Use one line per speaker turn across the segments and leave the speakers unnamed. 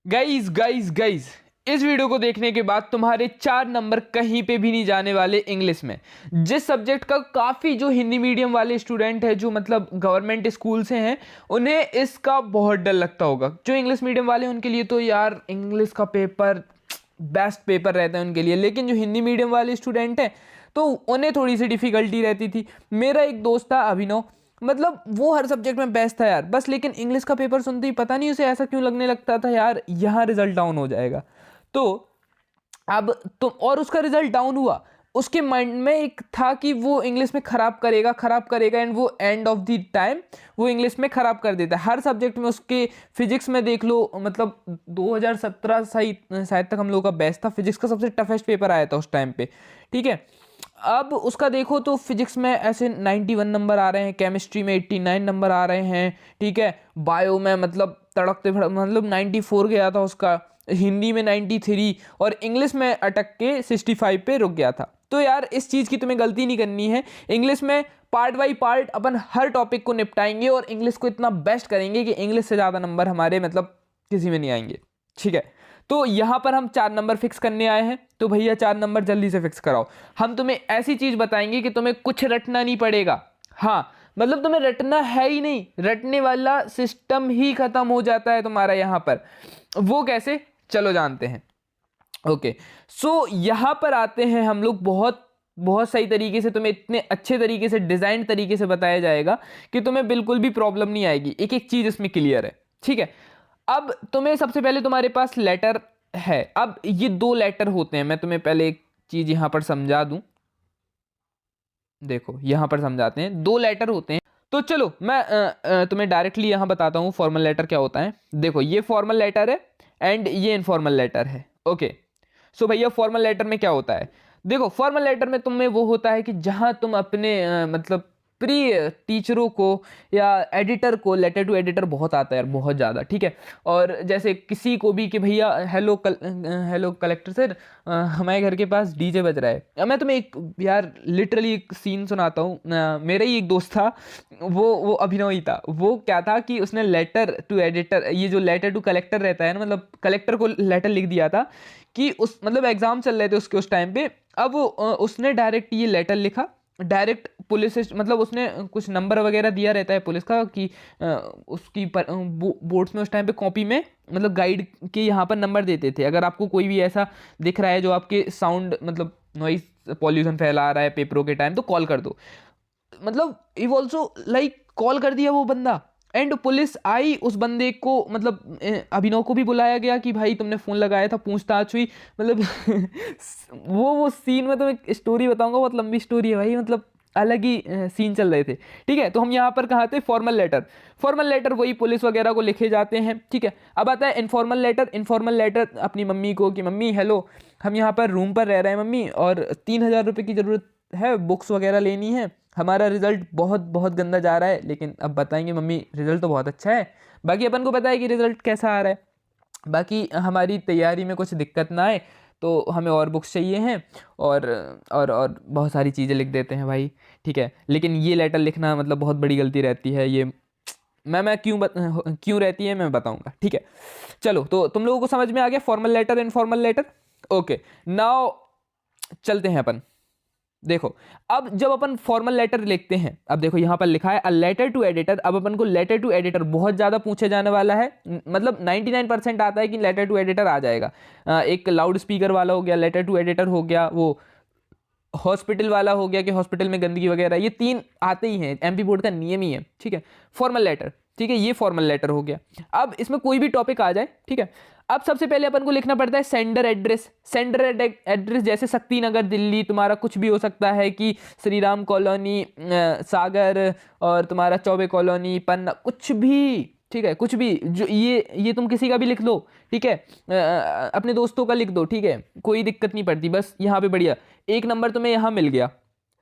Guys guys guys, इस video को देखने के बाद तुम्हारे 4 नंबर कहीं पे भी नहीं जाने वाले इंग्लिश में। जिस सब्जेक्ट का काफ़ी जो हिंदी मीडियम वाले स्टूडेंट है, जो मतलब गवर्नमेंट स्कूल से हैं, उन्हें इसका बहुत डर लगता होगा। जो इंग्लिश मीडियम वाले हैं उनके लिए तो यार इंग्लिश का पेपर बेस्ट पेपर रहता है उनके लिए, लेकिन जो हिंदी मीडियम वाले स्टूडेंट हैं तो उन्हें थोड़ी सी डिफ़िकल्टी रहती थी। मेरा एक दोस्त था अभिनव, मतलब वो हर सब्जेक्ट में बेस्ट था यार, बस लेकिन इंग्लिश का पेपर सुनते ही पता नहीं उसे ऐसा क्यों लगने लगता था यार यहाँ रिजल्ट डाउन हो जाएगा। तो अब तो और उसका रिजल्ट डाउन हुआ, उसके माइंड में एक था कि वो इंग्लिश में खराब करेगा एंड वो एंड ऑफ द टाइम वो इंग्लिश में खराब कर देता है हर सब्जेक्ट में। उसके फिजिक्स में देख लो, मतलब 2017 शायद तक हम लोगों का बेस्ट था, फिजिक्स का सबसे टफेस्ट पेपर आया था उस टाइम पे, ठीक है। अब उसका देखो तो फिजिक्स में ऐसे 91 नंबर आ रहे हैं, केमिस्ट्री में 89 नंबर आ रहे हैं, ठीक है। बायो में मतलब तड़कते भड़क मतलब 94 गया था उसका, हिंदी में 93 और इंग्लिश में अटक के 65 पे रुक गया था। तो यार इस चीज़ की तुम्हें गलती नहीं करनी है। इंग्लिश में part by part upon her topic को निपटाएंगे और इंग्लिश को इतना बेस्ट करेंगे कि इंग्लिश से ज़्यादा नंबर हमारे मतलब किसी में नहीं आएंगे, ठीक है। तो यहाँ पर हम 4 नंबर फिक्स करने आए हैं, तो भैया 4 नंबर जल्दी से फिक्स कराओ। हम तुम्हें ऐसी चीज़ बताएंगे कि तुम्हें कुछ रटना नहीं पड़ेगा। हाँ, मतलब तुम्हें रटना है ही नहीं, रटने वाला सिस्टम ही खत्म हो जाता है तुम्हारा यहाँ पर। वो कैसे, चलो जानते हैं। ओके, सो यहाँ पर आते हैं हम लोग। बहुत बहुत सही तरीके से तुम्हें इतने अच्छे तरीके से डिज़ाइन तरीके से बताया जाएगा कि तुम्हें बिल्कुल भी प्रॉब्लम नहीं आएगी। एक एक चीज़ इसमें क्लियर है, ठीक है। अब तुम्हें सबसे पहले तुम्हारे पास लेटर है। अब ये 2 लेटर होते हैं, मैं तुम्हें पहले एक चीज़ यहाँ पर समझा दूं। देखो यहाँ पर समझाते हैं, 2 लेटर होते हैं। तो चलो मैं तुम्हें डायरेक्टली यहाँ बताता हूँ फॉर्मल लेटर क्या होता है। देखो ये फॉर्मल लेटर है एंड ये इनफॉर्मल लेटर है। ओके, सो भैया फॉर्मल लेटर में क्या होता है। देखो फॉर्मल लेटर में तुम्हें वो होता है कि जहाँ तुम अपने मतलब प्री टीचरों को या एडिटर को, लेटर टू एडिटर बहुत आता है यार, बहुत ज़्यादा, ठीक है। और जैसे किसी को भी कि भैया हेलो कलेक्टर सर, हमारे घर के पास डीजे बज रहा है। अब मैं तुम्हें एक यार लिटरली एक सीन सुनाता हूँ। मेरा ही एक दोस्त था, वो अभिनव ही था। वो क्या था कि उसने लेटर टू एडिटर, ये जो लेटर टू कलेक्टर रहता है ना, मतलब कलेक्टर को लेटर लिख दिया था कि उस मतलब एग्ज़ाम चल रहे थे उसके उस टाइम पे। अब उसने डायरेक्ट ये लेटर लिखा डायरेक्ट पुलिस मतलब उसने कुछ नंबर वगैरह दिया रहता है पुलिस का कि उसकी बोर्ड्स में उस टाइम पे कॉपी में मतलब गाइड के यहाँ पर नंबर देते थे। अगर आपको कोई भी ऐसा दिख रहा है जो आपके साउंड मतलब नॉइस पॉल्यूशन फैला रहा है पेपरों के टाइम, तो कॉल कर दो। मतलब इव ऑल्सो लाइक कॉल कर दिया वो बंदा एंड पुलिस आई। उस बंदे को मतलब अभिनव को भी बुलाया गया कि भाई तुमने फ़ोन लगाया था, पूछताछ हुई। मतलब वो सीन में तो एक स्टोरी बताऊंगा, बहुत लंबी स्टोरी है भाई, मतलब अलग ही सीन चल रहे थे, ठीक है। तो हम यहाँ पर कहाँ थे, फॉर्मल लेटर। फॉर्मल लेटर वही पुलिस वगैरह को लिखे जाते हैं, ठीक है। अब आता है इनफॉर्मल लेटर। इनफॉर्मल लेटर अपनी मम्मी को कि मम्मी हेलो, हम यहाँ पर रूम पर रह रहे हैं मम्मी, और 3,000 रुपये की ज़रूरत है, बुक्स वगैरह लेनी है, हमारा रिजल्ट बहुत बहुत गंदा जा रहा है, लेकिन अब बताएंगे मम्मी रिजल्ट तो बहुत अच्छा है, बाकी अपन को पता है कि रिजल्ट कैसा आ रहा है, बाकी हमारी तैयारी में कुछ दिक्कत ना आए तो हमें और बुक्स चाहिए हैं, और बहुत सारी चीज़ें लिख देते हैं भाई, ठीक है। लेकिन ये लेटर लिखना मतलब बहुत बड़ी गलती रहती है। ये मैं क्यों रहती है मैं बताऊंगा, ठीक है। चलो तो तुम लोगों को समझ में आ गया formal letter informal letter. Okay, now चलते हैं अपन। देखो अब जब अपन फॉर्मल लेटर लिखते हैं, अब देखो यहाँ पर लिखा है अ लेटर टू एडिटर। अब अपन को लेटर टू एडिटर बहुत ज़्यादा पूछे जाने वाला है, मतलब 99% आता है कि लेटर टू एडिटर आ जाएगा। एक लाउड स्पीकर वाला हो गया लेटर टू एडिटर, हो गया वो हॉस्पिटल वाला हो गया कि हॉस्पिटल में गंदगी वगैरह, ये 3 आते ही हैं, एमपी बोर्ड का नियम ही है, ठीक है। फॉर्मल लेटर, ठीक है, ये फॉर्मल लेटर हो गया। अब इसमें कोई भी टॉपिक आ जाए, ठीक है। अब सबसे पहले अपन को लिखना पड़ता है सेंडर एड्रेस। सेंडर एड्रेस जैसे शक्ति नगर दिल्ली, तुम्हारा कुछ भी हो सकता है कि श्री राम कॉलोनी सागर, और तुम्हारा चौबे कॉलोनी पन्ना, कुछ भी, ठीक है, कुछ भी जो ये तुम किसी का भी लिख लो, ठीक है। अपने दोस्तों का लिख दो, ठीक है, कोई दिक्कत नहीं पड़ती। बस यहाँ पे बढ़िया 1 नंबर तुम्हें यहाँ मिल गया,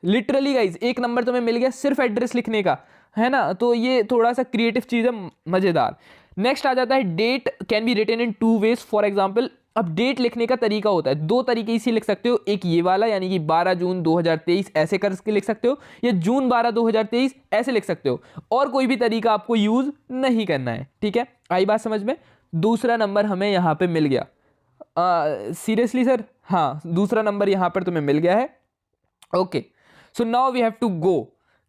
लिटरली गाइज 1 नंबर तुम्हें मिल गया सिर्फ एड्रेस लिखने का, है ना। तो ये थोड़ा सा क्रिएटिव चीज़ है, मज़ेदार। नेक्स्ट आ जाता है date can be written in 2 ways. For example, अब डेट लिखने का तरीका होता है 2 तरीके से लिख सकते हो। एक ये वाला यानी कि 12 जून 2023 ऐसे करके लिख सकते हो, या जून 12 2023 ऐसे लिख सकते हो, और कोई भी तरीका आपको यूज नहीं करना है, ठीक है। आई बात समझ में। दूसरा नंबर हमें यहाँ पे मिल गया। Seriously sir? हाँ, दूसरा नंबर यहाँ पर तुम्हें मिल गया है। Okay, so now we have to go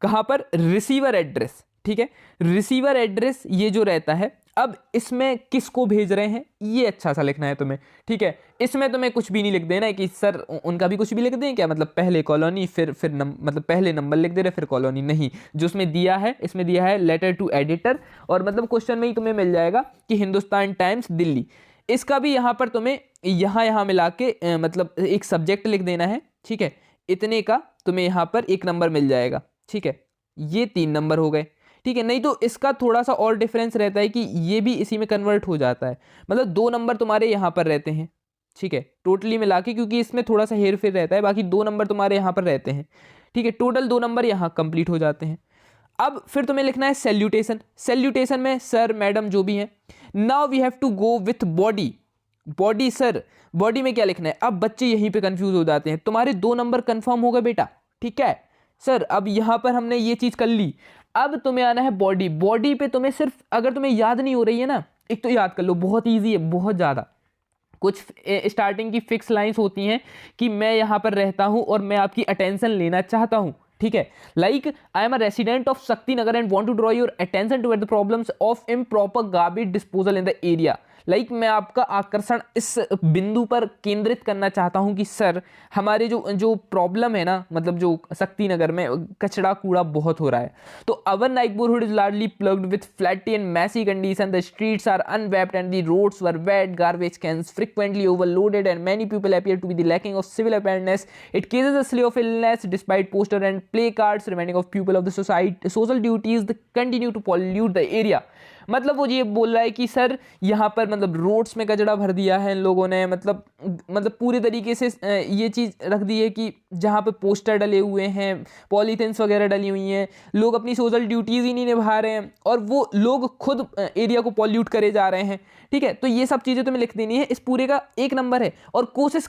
कहाँ पर? Receiver address. ठीक है, रिसीवर एड्रेस ये जो रहता है, अब इसमें किसको भेज रहे हैं ये अच्छा सा लिखना है तुम्हें। ठीक है, इसमें तुम्हें कुछ भी नहीं लिख देना है कि सर उनका भी कुछ भी लिख दें क्या, मतलब पहले कॉलोनी फिर मतलब पहले नंबर लिख दे रहे फिर कॉलोनी, नहीं। जो उसमें दिया है, इसमें दिया है लेटर टू एडिटर, और मतलब क्वेश्चन में ही तुम्हें मिल जाएगा कि हिंदुस्तान टाइम्स दिल्ली। इसका भी यहाँ पर तुम्हें यहाँ मिला के मतलब एक सब्जेक्ट लिख देना है। ठीक है, इतने का तुम्हें यहाँ पर एक नंबर मिल जाएगा। ठीक है, ये 3 नंबर हो गए। ठीक है, नहीं तो इसका थोड़ा सा और डिफरेंस रहता है कि ये भी इसी में कन्वर्ट हो जाता है, मतलब 2 नंबर तुम्हारे यहाँ पर रहते हैं। ठीक है, टोटली मिला के, क्योंकि इसमें थोड़ा सा हेर फेर रहता है, बाकी 2 नंबर तुम्हारे यहाँ पर रहते हैं। ठीक है, टोटल 2 नंबर यहाँ कंप्लीट हो जाते हैं। अब फिर तुम्हें लिखना है सैल्यूटेशन। सैल्यूटेशन में सर मैडम जो भी हैं। Now we have to go with body. Body sir, body में क्या लिखना है? अब बच्चे यहीं पे कंफ्यूज हो जाते हैं। तुम्हारे 2 नंबर कंफर्म हो गए बेटा। ठीक है सर, अब यहाँ पर हमने ये चीज़ कर ली। अब तुम्हें आना है बॉडी। बॉडी पे तुम्हें सिर्फ, अगर तुम्हें याद नहीं हो रही है ना, एक तो याद कर लो, बहुत ईजी है, बहुत ज़्यादा। कुछ स्टार्टिंग की फिक्स लाइंस होती हैं कि मैं यहाँ पर रहता हूँ और मैं आपकी अटेंशन लेना चाहता हूँ। ठीक है, like I am a resident of Shakti Nagar and want to draw your attention toward the problems of improper garbage disposal in the area. Like मैं आपका आकर्षण इस बिंदु पर केंद्रित करना चाहता हूं कि सर हमारे जो प्रॉब्लम है ना, मतलब जो शक्ति नगर में कचरा कूड़ा बहुत हो रहा है। तो our neighbourhood is largely plagued with filthy and messy condition, the streets are unswept and the roads were wet, garbage cans frequently overloaded and many people appear to be the lacking of civil awareness. It causes a slew of illness despite poster and placards reminding of people of the society social duties that continue to pollute the area. मतलब वो ये बोल रहा है कि sir यहाँ पर मतलब रोड्स में कचरा भर दिया है इन लोगों ने, मतलब पूरे तरीके से ये चीज़ रख दी है कि जहाँ पे पोस्टर डले हुए हैं, पॉलीथिन्स वगैरह डली हुई हैं, लोग अपनी सोशल ड्यूटीज़ ही नहीं निभा रहे हैं और वो लोग खुद एरिया को पॉल्यूट करे जा रहे हैं। ठीक है, तो ये सब चीज़ें तुम्हें लिख देनी है। इस पूरे का 1 नंबर है। और कोशिश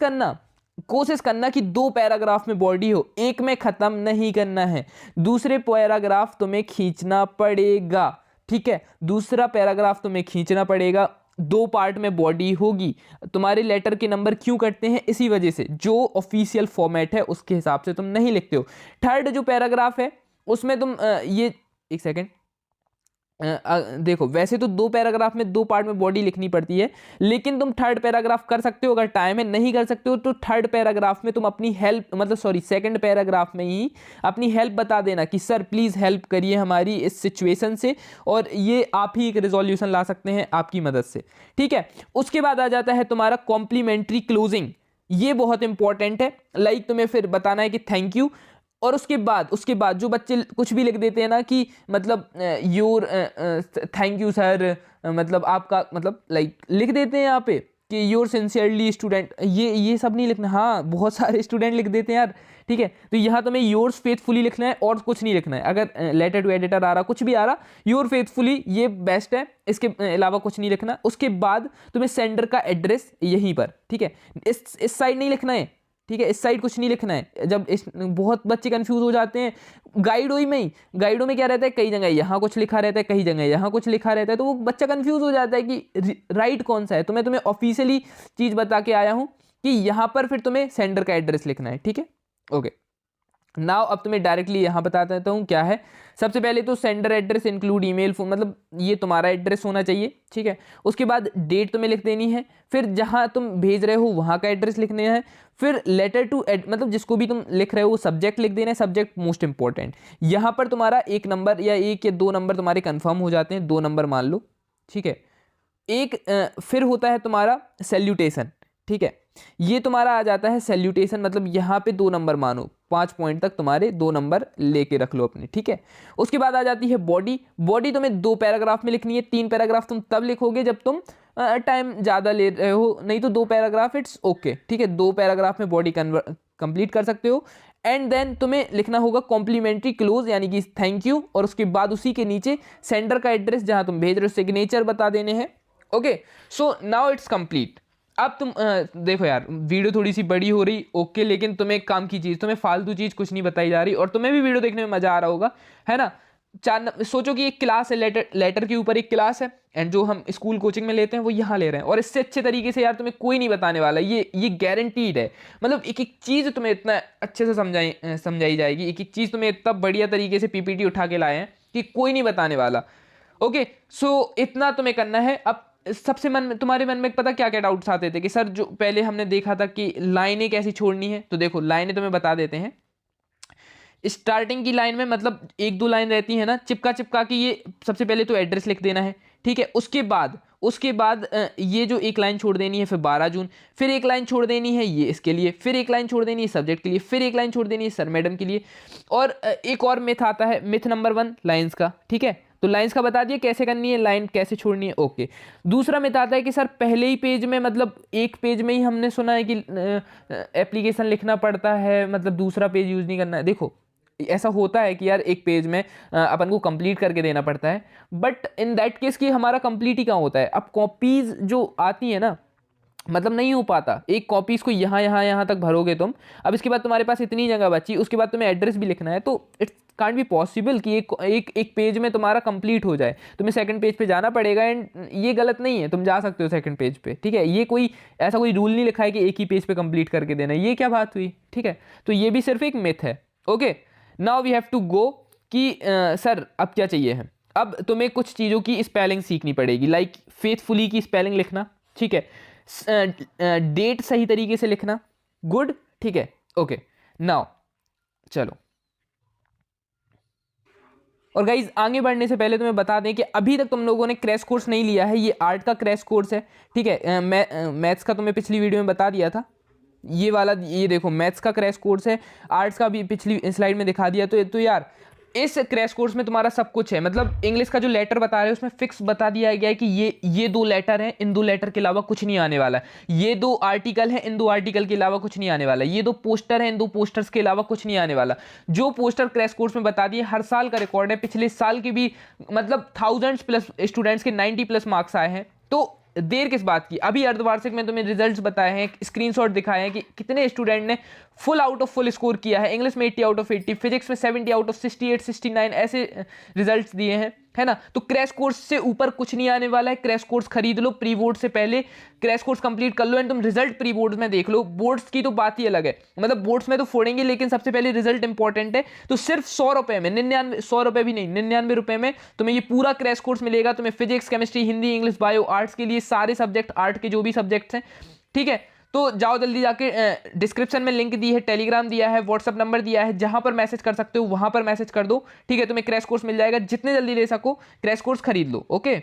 करना कि 2 पैराग्राफ में बॉडी हो, एक में ख़त्म नहीं करना है, दूसरे पैराग्राफ तुम्हें खींचना पड़ेगा। ठीक है, दूसरा पैराग्राफ तुम्हें खींचना पड़ेगा। 2 पार्ट में बॉडी होगी। तुम्हारे लेटर के नंबर क्यों कटते हैं? इसी वजह से, जो ऑफिशियल फॉर्मेट है उसके हिसाब से तुम नहीं लिखते हो। थर्ड जो पैराग्राफ है उसमें तुम ये एक सेकेंड देखो, वैसे तो 2 पैराग्राफ में 2 पार्ट में बॉडी लिखनी पड़ती है, लेकिन तुम थर्ड पैराग्राफ कर सकते हो। अगर टाइम है, नहीं कर सकते हो तो थर्ड पैराग्राफ में तुम अपनी हेल्प, मतलब सॉरी सेकंड पैराग्राफ में ही अपनी हेल्प बता देना कि सर प्लीज़ हेल्प करिए हमारी इस सिचुएशन से, और ये आप ही एक रिजोल्यूशन ला सकते हैं आपकी मदद से। ठीक है, उसके बाद आ जाता है तुम्हारा कॉम्प्लीमेंट्री क्लोजिंग। ये बहुत इंपॉर्टेंट है। लाइक तुम्हें फिर बताना है कि थैंक यू, और उसके बाद जो बच्चे कुछ भी लिख देते हैं ना कि मतलब योर थैंक यू सर, मतलब आपका, मतलब लाइक लिख देते हैं यहाँ पे कि योर सिंसियरली स्टूडेंट, ये सब नहीं लिखना। हाँ, बहुत सारे स्टूडेंट लिख देते हैं यार। ठीक है, तो यहाँ तुम्हें योर्स फेथफुली लिखना है और कुछ नहीं लिखना है। अगर लेटर टू एडिटर आ रहा, कुछ भी आ रहा, योर फेथफुली ये बेस्ट है, इसके अलावा कुछ नहीं लिखना। उसके बाद तुम्हें सेंडर का एड्रेस यहीं पर, ठीक है, इस साइड नहीं लिखना है। ठीक है, इस साइड कुछ नहीं लिखना है। जब बहुत बच्चे कंफ्यूज हो जाते हैं गाइडो में क्या रहता है, कई जगह यहाँ कुछ लिखा रहता है, कई जगह यहाँ कुछ लिखा रहता है, तो वो बच्चा कंफ्यूज हो जाता है कि राइट कौन सा है। तो मैं तुम्हें ऑफिशियली चीज़ बता के आया हूँ कि यहाँ पर फिर तुम्हें सेंडर का एड्रेस लिखना है। ठीक है, ओके। नाउ अब तुम्हें डायरेक्टली यहाँ बता देता हूँ क्या है। सबसे पहले तो सेंडर एड्रेस इंक्लूड ईमेल, मतलब ये तुम्हारा एड्रेस होना चाहिए। ठीक है, उसके बाद डेट तुम्हें लिख देनी है, फिर जहाँ तुम भेज रहे हो वहाँ का एड्रेस लिखना है, फिर लेटर टू मतलब जिसको भी तुम लिख रहे हो वो सब्जेक्ट लिख देना है। Subject most important. यहाँ पर तुम्हारा 1 नंबर या 1 या 2 नंबर तुम्हारे कन्फर्म हो जाते हैं, 2 नंबर मान लो। ठीक है, फिर होता है तुम्हारा सैल्यूटेशन। ठीक है, ये तुम्हारा आ जाता है सैल्यूटेशन, मतलब यहाँ पे 2 नंबर मानो, 5 पॉइंट तक तुम्हारे 2 नंबर लेके रख लो अपने। ठीक है, उसके बाद आ जाती है बॉडी तुम्हें 2 पैराग्राफ में लिखनी है। 3 पैराग्राफ तुम तब लिखोगे जब तुम टाइम ज़्यादा ले रहे हो, नहीं तो 2 पैराग्राफ इट्स ओके। ठीक है, 2 पैराग्राफ में बॉडी कंप्लीट कर सकते हो। एंड देन तुम्हें लिखना होगा कॉम्प्लीमेंट्री क्लोज, यानी कि थैंक यू, और उसके बाद उसी के नीचे सेंडर का एड्रेस जहाँ तुम भेज रहे हो, सिग्नेचर बता देने हैं। Okay, so now it's complete. अब तुम देखो यार, वीडियो थोड़ी सी बड़ी हो रही, ओके, लेकिन तुम्हें एक काम की चीज़, तुम्हें फालतू चीज़ कुछ नहीं बताई जा रही और तुम्हें भी वीडियो देखने में मज़ा आ रहा होगा, है ना। सोचो कि एक क्लास है, लेटर के ऊपर एक क्लास है, एंड जो हम स्कूल कोचिंग में लेते हैं वो यहाँ ले रहे हैं, और इससे अच्छे तरीके से यार तुम्हें कोई नहीं बताने वाला, ये गारंटीड है। मतलब एक एक चीज़ तुम्हें इतना अच्छे से समझाई जाएगी, एक एक चीज़ तुम्हें इतना बढ़िया तरीके से पीपीटी उठा के लाए हैं कि कोई नहीं बताने वाला। ओके, सो इतना तुम्हें करना है। अब सबसे तुम्हारे मन में पता क्या क्या डाउट्स आते थे कि सर जो पहले हमने देखा था कि लाइनें कैसी छोड़नी है, तो देखो लाइनें तुम्हें बता देते हैं। स्टार्टिंग की लाइन में मतलब एक दो लाइन रहती है ना चिपका चिपका के, ये सबसे पहले तो एड्रेस लिख देना है, ठीक है। उसके बाद ये जो एक लाइन छोड़ देनी है फिर 12 जून, फिर एक लाइन छोड़ देनी है ये इसके लिए, फिर एक लाइन छोड़ देनी है सब्जेक्ट के लिए, फिर एक लाइन छोड़ देनी है सर मैडम के लिए। और एक और मिथ आता है, मिथ नंबर 1 लाइन्स का, ठीक है। तो लाइन्स का बता दिया कैसे करनी है, लाइन कैसे छोड़नी है, ओके। दूसरा मिथ आता है कि सर पहले ही पेज में, मतलब एक पेज में ही हमने सुना है कि एप्लीकेशन लिखना पड़ता है, मतलब दूसरा पेज यूज़ नहीं करना है। देखो ऐसा होता है कि यार एक पेज में अपन को कंप्लीट करके देना पड़ता है, बट इन दैट केस कि हमारा कंप्लीट ही कहाँ होता है। अब कॉपीज जो आती है ना, मतलब नहीं हो पाता, एक कॉपीज को यहाँ तक भरोगे तुम, अब इसके बाद तुम्हारे पास इतनी जगह बची, उसके बाद तुम्हें एड्रेस भी लिखना है, तो इट्स कांट बी पॉसिबल कि एक पेज में तुम्हारा कंप्लीट हो जाए, तुम्हें सेकंड पेज पे जाना पड़ेगा। एंड ये गलत नहीं है, तुम जा सकते हो सेकंड पेज पे, ठीक है। ये कोई ऐसा कोई रूल नहीं लिखा है कि एक ही पेज पे कंप्लीट करके देना है, ये क्या बात हुई, ठीक है। तो ये भी सिर्फ एक मिथ है, okay. Now we have to go कि सर अब क्या चाहिए है। अब तुम्हें कुछ चीज़ों की स्पेलिंग सीखनी पड़ेगी, लाइक फेथफुली की स्पेलिंग लिखना, ठीक है। डेट सही तरीके से लिखना, गुड, ठीक है, ओके। नाउ चलो, और गाइज आगे बढ़ने से पहले तुम्हें बता दें कि अभी तक तुम लोगों ने क्रैश कोर्स नहीं लिया है, ये आर्ट का क्रैश कोर्स है, ठीक है। मैथ्स का तुम्हें पिछली वीडियो में बता दिया था, ये वाला, ये देखो मैथ्स का क्रैश कोर्स है, आर्ट्स का भी पिछली स्लाइड में दिखा दिया। तो यार इस क्रैश कोर्स में तुम्हारा सब कुछ है, मतलब इंग्लिश का जो लेटर बता रहे हैं उसमें फिक्स बता दिया गया है कि ये 2 लेटर हैं, इन 2 लेटर के अलावा कुछ नहीं आने वाला है। ये 2 आर्टिकल हैं, इन 2 आर्टिकल के अलावा कुछ नहीं आने वाला। ये 2 पोस्टर हैं, इन 2 पोस्टर्स के अलावा कुछ नहीं आने वाला। जो पोस्टर क्रैश कोर्स में बता दिए, हर साल का रिकॉर्ड है, पिछले साल के भी मतलब 1000 प्लस स्टूडेंट्स के 90 प्लस मार्क्स आए हैं। तो देर किस बात की, अभी अर्धवार्षिक में तुम्हें रिजल्ट्स बताए हैं, स्क्रीनशॉट दिखाए हैं कि कितने स्टूडेंट ने full out of full score किया है। इंग्लिश में 80 आउट ऑफ 80, फिजिक्स में 70 आउट ऑफ 68, 69 ऐसे रिजल्ट्स दिए हैं, है ना। तो क्रैश कोर्स से ऊपर कुछ नहीं आने वाला है। क्रैश कोर्स खरीद लो, प्री बोर्ड से पहले क्रैश कोर्स कंप्लीट कर लो, एंड तुम रिजल्ट प्री बोर्ड में देख लो। बोर्ड्स की तो बात ही अलग है, मतलब बोर्ड्स में तो फोड़ेंगे, लेकिन सबसे पहले रिजल्ट इंपॉर्टेंट है। तो सिर्फ 100 रुपए में, 99, 100 रुपए भी नहीं, 99 रुपए में तुम्हें ये पूरा क्रैश कोर्स मिलेगा। तुम्हें physics, chemistry, Hindi, English, bio, arts के लिए सारे सब्जेक्ट, आर्ट के जो भी सब्जेक्ट्स हैं, ठीक है। तो जाओ जल्दी जाके, डिस्क्रिप्शन में लिंक दी है, टेलीग्राम दिया है, व्हाट्सअप नंबर दिया है, जहां पर मैसेज कर सकते हो वहां पर मैसेज कर दो, ठीक है। तुम्हें क्रैश कोर्स मिल जाएगा, जितने जल्दी ले सको क्रैश कोर्स खरीद लो, ओके।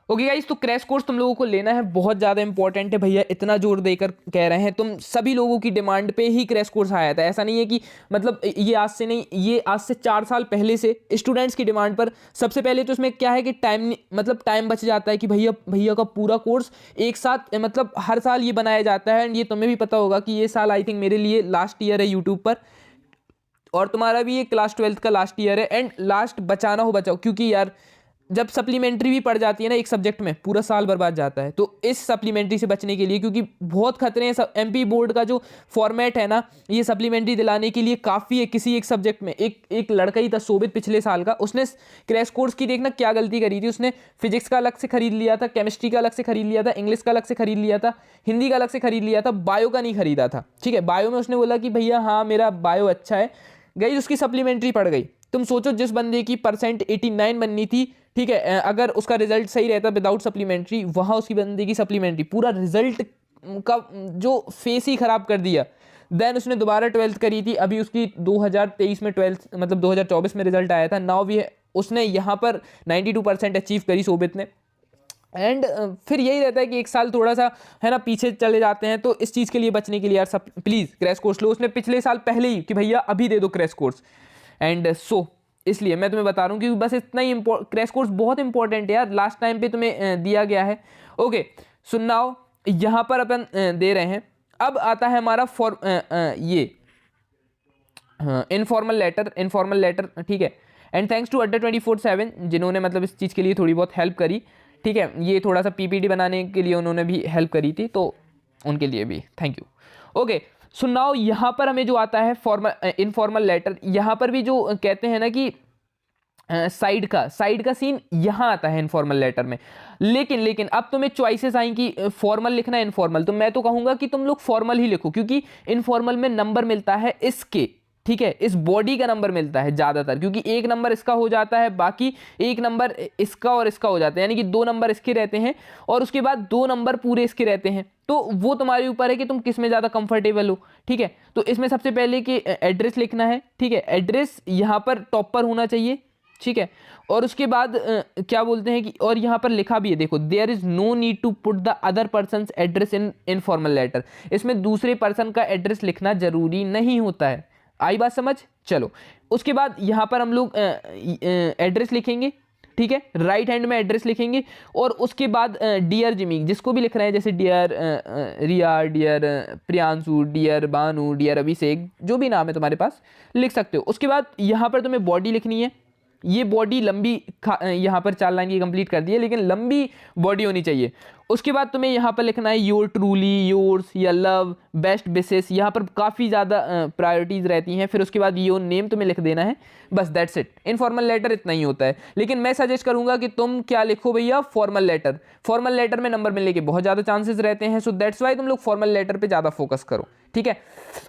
ओके गाइस, तो क्रैश कोर्स तुम लोगों को लेना है, बहुत ज़्यादा इंपॉर्टेंट है भैया, इतना जोर देकर कह रहे हैं। तुम सभी लोगों की डिमांड पे ही क्रैश कोर्स आया था, ऐसा नहीं है कि मतलब ये आज से नहीं, ये आज से 4 साल पहले से स्टूडेंट्स की डिमांड पर। सबसे पहले तो इसमें क्या है कि टाइम बच जाता है कि भैया का पूरा कोर्स एक साथ, मतलब हर साल ये बनाया जाता है। एंड ये तुम्हें भी पता होगा कि ये साल आई थिंक मेरे लिए लास्ट ईयर है यूट्यूब पर, और तुम्हारा भी ये क्लास 12th का लास्ट ईयर है। एंड लास्ट बचाना हो बचाओ, क्योंकि यार जब सप्लीमेंट्री भी पड़ जाती है ना एक सब्जेक्ट में, पूरा साल बर्बाद जाता है। तो इस सप्लीमेंट्री से बचने के लिए, क्योंकि बहुत खतरे हैं, एमपी बोर्ड का जो फॉर्मेट है ना, ये सप्लीमेंट्री दिलाने के लिए काफ़ी है। किसी एक सब्जेक्ट में एक लड़का ही था शोभित पिछले साल का, उसने क्रैश कोर्स की देखना क्या गलती करी थी। उसने फिजिक्स का अलग से खरीद लिया था, केमिस्ट्री का अलग से खरीद लिया था, इंग्लिश का अलग से खरीद लिया था, हिंदी का अलग से खरीद लिया था, बायो का नहीं खरीदा था, ठीक है। बायो में उसने बोला कि भैया हाँ मेरा बायो अच्छा है, गई उसकी सप्लीमेंट्री पड़ गई। तुम सोचो जिस बंदे की परसेंट 89 बननी थी, ठीक है, अगर उसका रिजल्ट सही रहता विदाउट सप्लीमेंट्री, वहाँ उसकी बंदे की सप्लीमेंट्री पूरा रिजल्ट का जो फेस ही खराब कर दिया। देन उसने दोबारा 12th करी थी, अभी उसकी 2023 में 12th मतलब 2024 में रिजल्ट आया था। नाउ भी उसने यहाँ पर 92% अचीव करी शोभित ने। एंड फिर यही रहता है कि एक साल थोड़ा सा है ना पीछे चले जाते हैं। तो इस चीज़ के लिए बचने के लिए यार सब प्लीज़ क्रैश कोर्स लो। उसने पिछले साल पहले ही कि भैया अभी दे दो क्रैश कोर्स, एंड सो इसलिए मैं तुम्हें बता रहा हूँ कि बस इतना ही क्रैश कोर्स बहुत इंपॉर्टेंट है यार, लास्ट टाइम पे तुम्हें दिया गया है, ओके। सो नाउ यहाँ पर अपन दे रहे हैं। अब आता है हमारा ये इनफॉर्मल लेटर, ठीक है। एंड थैंक्स टू अड्डा 24/7 जिन्होंने मतलब इस चीज़ के लिए थोड़ी बहुत हेल्प करी, ठीक है। ये थोड़ा सा पीपीटी बनाने के लिए उन्होंने भी हेल्प करी थी, तो उनके लिए भी thank you, okay. So now यहाँ पर हमें जो आता है इनफॉर्मल लेटर, यहाँ पर भी जो कहते हैं ना कि साइड का सीन यहाँ आता है इनफॉर्मल लेटर में। लेकिन अब तुम्हें चॉइसेस आई कि फॉर्मल लिखना है इनफॉर्मल, तो मैं तो कहूंगा कि तुम लोग फॉर्मल ही लिखो, क्योंकि इनफॉर्मल में नंबर मिलता है इसके, ठीक है, इस बॉडी का नंबर मिलता है ज्यादातर, क्योंकि एक नंबर इसका हो जाता है, बाकी एक नंबर इसका और इसका हो जाता है, यानी कि 2 नंबर इसके रहते हैं और उसके बाद 2 नंबर पूरे इसके रहते हैं। तो वो तुम्हारे ऊपर है कि तुम किस में ज़्यादा कंफर्टेबल हो, ठीक है। तो इसमें सबसे पहले कि एड्रेस लिखना है, ठीक है, एड्रेस यहाँ पर टॉप पर होना चाहिए, ठीक है। और उसके बाद क्या बोलते हैं कि, और यहाँ पर लिखा भी है, देखो, there is no need to put the other person address in informal letter. इसमें दूसरे पर्सन का एड्रेस लिखना जरूरी नहीं होता है। आई बात समझ? चलो, उसके बाद यहाँ पर हम लोग एड्रेस लिखेंगे, ठीक है, राइट हैंड में एड्रेस लिखेंगे। और उसके बाद डियर जिमी, जिसको भी लिख रहे हैं, जैसे डियर रिया, डियर प्रियांशु, डियर बानू, डियर अभिषेक, जो भी नाम है तुम्हारे पास लिख सकते हो। उसके बाद यहाँ पर तुम्हें बॉडी लिखनी है। ये बॉडी लंबी, यहाँ पर 4 लाइन की कंप्लीट कर दी है, लेकिन लंबी बॉडी होनी चाहिए। उसके बाद तुम्हें यहाँ पर लिखना है योर ट्रूली, योर्स या लव, बेस्ट विशेस, यहाँ पर काफ़ी ज़्यादा प्रायोरिटीज़ रहती हैं। फिर उसके बाद योर नेम तुम्हें लिख देना है, बस दैट्स इट। इनफॉर्मल लेटर इतना ही होता है, लेकिन मैं सजेस्ट करूँगा कि तुम क्या लिखो भैया, फॉर्मल लेटर। फॉर्मल लेटर में नंबर मिलने के बहुत ज़्यादा चांसेस रहते हैं, सो दैट्स वाई तुम लोग फॉर्मल लेटर पर ज़्यादा फोकस करो, ठीक है।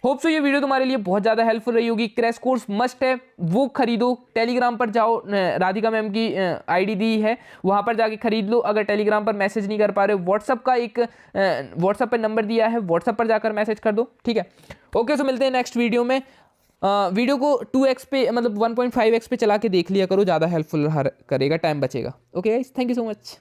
होप सो ये वीडियो तुम्हारे लिए बहुत ज़्यादा हेल्पफुल रही होगी। क्रैश कोर्स मस्ट है, वो खरीदो। टेलीग्राम पर जाओ, राधिका मैम की आईडी दी है, वहाँ पर जाके खरीद लो। अगर टेलीग्राम पर मैसेज नहीं कर पा रहे हो, व्हाट्सअप का एक व्हाट्सअप पर नंबर दिया है, व्हाट्सअप पर जाकर मैसेज कर दो, ठीक है। ओके, सो मिलते हैं नेक्स्ट वीडियो में। वीडियो को 2x पे, मतलब 1.5x पे चला के देख लिया करो, ज़्यादा हेल्पफुल करेगा, टाइम बचेगा। Okay guys, thank you so much.